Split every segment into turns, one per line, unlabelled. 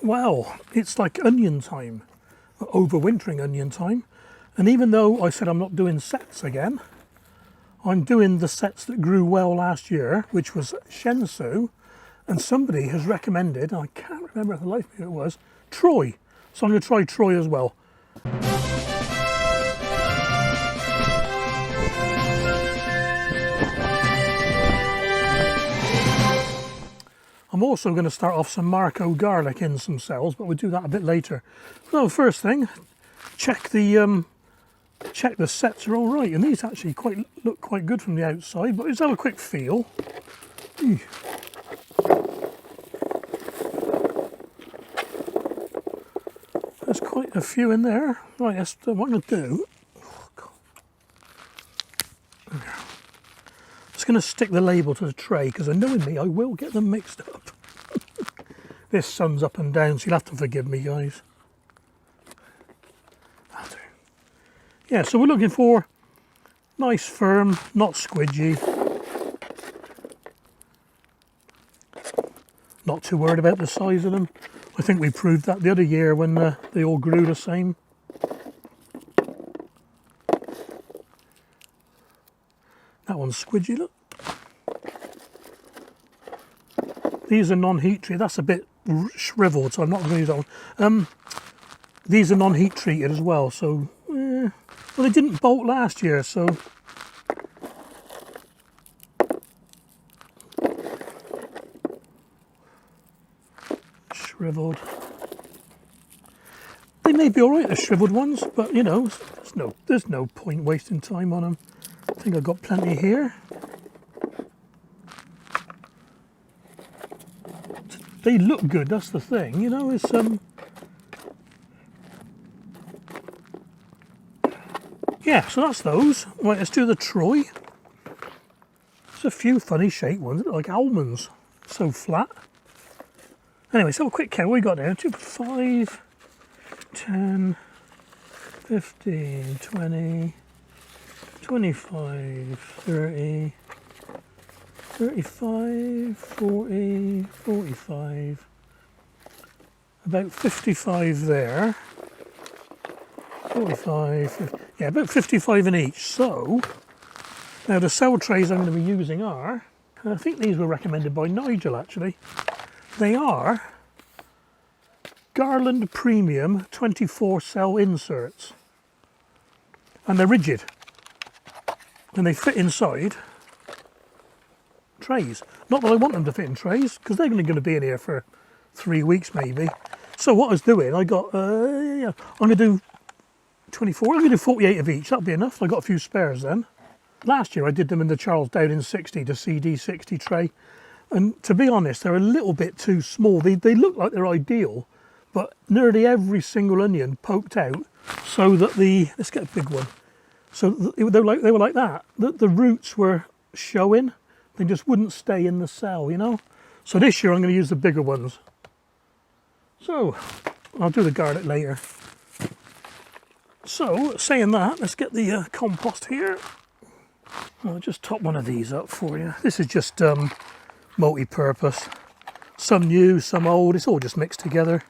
well, it's like onion time, overwintering onion time. And even though I said I'm not doing sets again, I'm doing the sets that grew well last year, which was Shensu, and somebody has recommended, I can't remember for the life of me who it was, Troy. So I'm going to try Troy as well. I'm also going to start off some Marco garlic in some cells, but we'll do that a bit later. So first thing, check the sets are all right, and these actually look quite good from the outside. But let's have a quick feel. There's quite a few in there. Right, that's what I'm going to do. Just going to stick the label to the tray because knowing me, I will get them mixed up. This sun's up and down, so you'll have to forgive me, guys. That'll do. Yeah, so we're looking for nice, firm, not squidgy. Not too worried about the size of them. I think we proved that the other year when they all grew the same. That one's squidgy, look. These are non-heat treated. That's a bit shriveled, so I'm not going to use that one. These are non-heat treated as well, so... well, they didn't bolt last year, so... Shriveled. They may be alright, the shriveled ones, but, you know, there's no point wasting time on them. I think I've got plenty here. They look good, that's the thing, you know, it's yeah, so that's those. Right, let's do the Troy. There's a few funny shaped ones, like almonds, so flat. Anyway, so a quick count, what we got now? 2, 5, 10, 15, 20, 25, 30, 35, 40, 45, about 55 there, 45, 50, yeah, about 55 in each. So, now the cell trays I'm going to be using are, I think these were recommended by Nigel actually, they are Garland Premium 24 cell inserts, and they're rigid, and they fit inside trays. Not that I want them to fit in trays, because they're going to be in here for 3 weeks maybe. So what I was doing, I got, I'm going to do 24, I'm going to do 48 of each, that'll be enough. I got a few spares then. Last year I did them in the Charles Dowding 60 to CD 60 tray, and to be honest, they're a little bit too small. They look like they're ideal, but nearly every single onion poked out so that let's get a big one. So they were like that. The roots were showing. They just wouldn't stay in the cell, you know. So this year I'm going to use the bigger ones. So I'll do the garlic later. So saying that, let's get the compost here. I'll just top one of these up for you. This is just multi-purpose. Some new, some old. It's all just mixed together.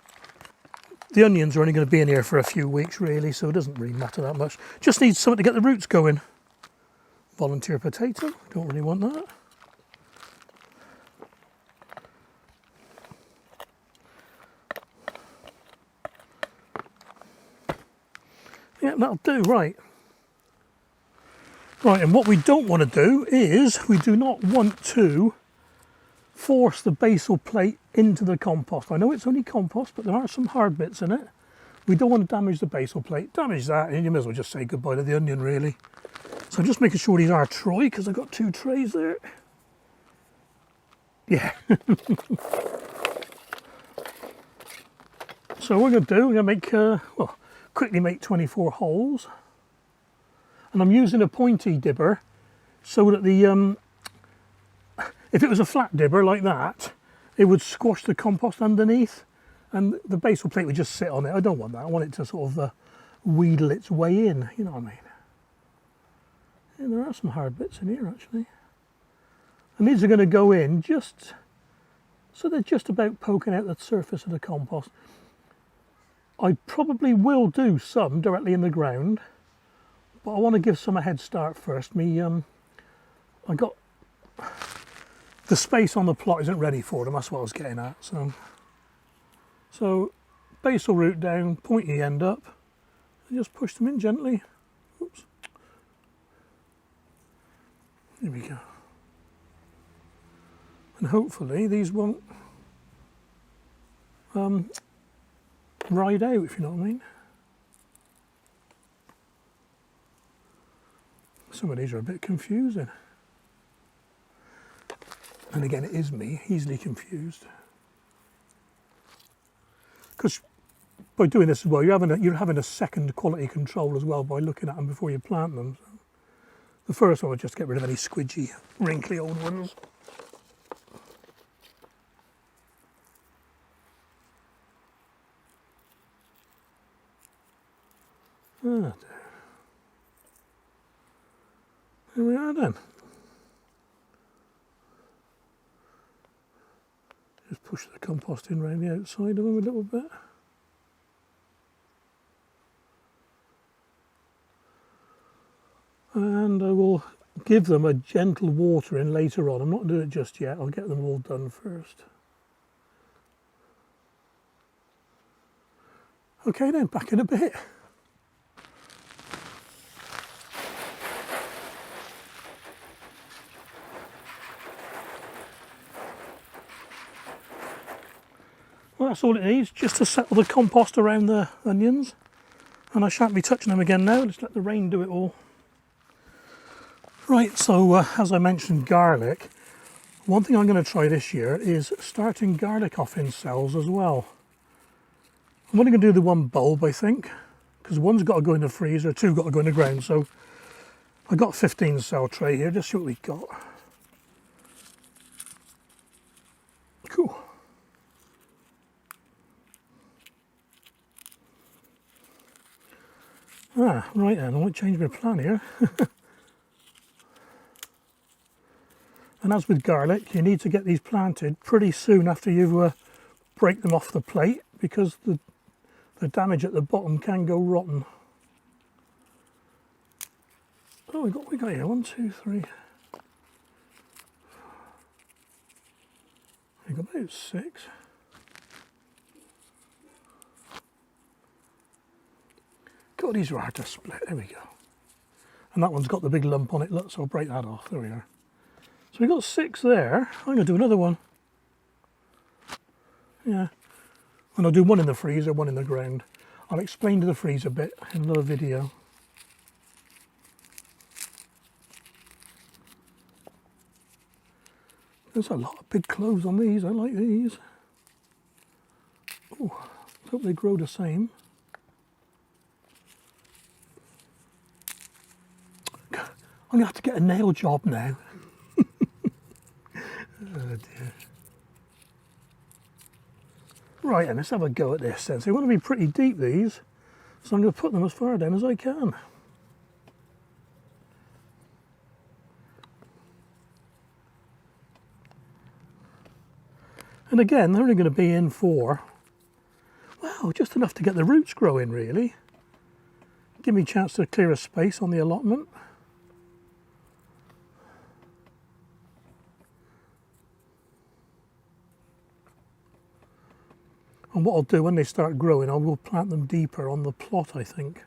The onions are only going to be in here for a few weeks really, so it doesn't really matter that much. Just need something to get the roots going. Volunteer potato, don't really want that. Yeah, that'll do, right. Right, and what we don't want to do is, we do not want to force the basal plate into the compost. I know it's only compost, but there are some hard bits in it. We don't want to damage the basal plate. Damage that, and you may as well just say goodbye to the onion, really. So I'm just making sure these are Troy, because I've got 2 trays there. Yeah. So what we're going to do, we're going to make, quickly make 24 holes. And I'm using a pointy dibber so that the, if it was a flat dibber like that, it would squash the compost underneath and the basal plate would just sit on it. I don't want that. I want it to sort of wheedle its way in, you know what I mean? Yeah, there are some hard bits in here actually. And these are going to go in just So they're just about poking out the surface of the compost. I probably will do some directly in the ground, but I want to give some a head start first. I got the space on the plot isn't ready for them. That's what I was getting at. So basal root down, pointy end up, and just push them in gently. Oops. There we go. And hopefully these won't ride out, if you know what I mean. Some of these are a bit confusing. And again, it is me, easily confused. Because by doing this as well, you're having a second quality control as well by looking at them before you plant them. So the first one was just get rid of any squidgy, wrinkly old ones. Ah, there we are then. Just push the compost in around the outside of them a little bit. And I will give them a gentle watering later on. I'm not doing it just yet. I'll get them all done first. Okay then, back in a bit. Well, that's all it needs, just to settle the compost around the onions. And I shan't be touching them again now, just let the rain do it all. Right, so as I mentioned garlic, one thing I'm going to try this year is starting garlic off in cells as well. I'm only going to do the one bulb, I think, because one's got to go in the freezer, two got to go in the ground. So I've got a 15 cell tray here, just see what we've got. Cool. Ah, right then, I might change my plan here. And as with garlic, you need to get these planted pretty soon after you break them off the plate, because the damage at the bottom can go rotten. Oh, we got here 1, 2, 3. We got about 6. God, these are hard to split. There we go. And that one's got the big lump on it. Look, so I'll break that off. There we are. So we've got 6 there. I'm going to do another one. Yeah. And I'll do one in the freezer, one in the ground. I'll explain to the freezer bit in another video. There's a lot of big cloves on these. I like these. Oh, I hope they grow the same. I'm going to have to get a nail job now. Oh dear. Right, and let's have a go at this then. So they want to be pretty deep, these. So I'm going to put them as far down as I can. And again, they're only going to be in for, well, just enough to get the roots growing, really. Give me a chance to clear a space on the allotment. And what I'll do when they start growing, I will plant them deeper on the plot, I think.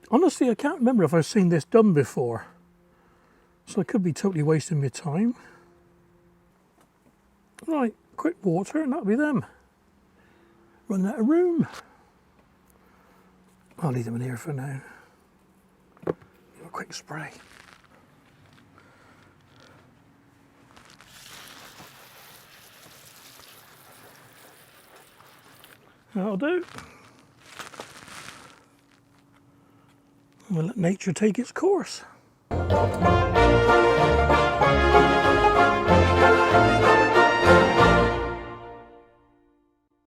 Honestly, I can't remember if I've seen this done before. So I could be totally wasting my time. Right, quick water and that'll be them. Run out of room. I'll leave them in here for now. Give a quick spray. That'll do. We'll let nature take its course.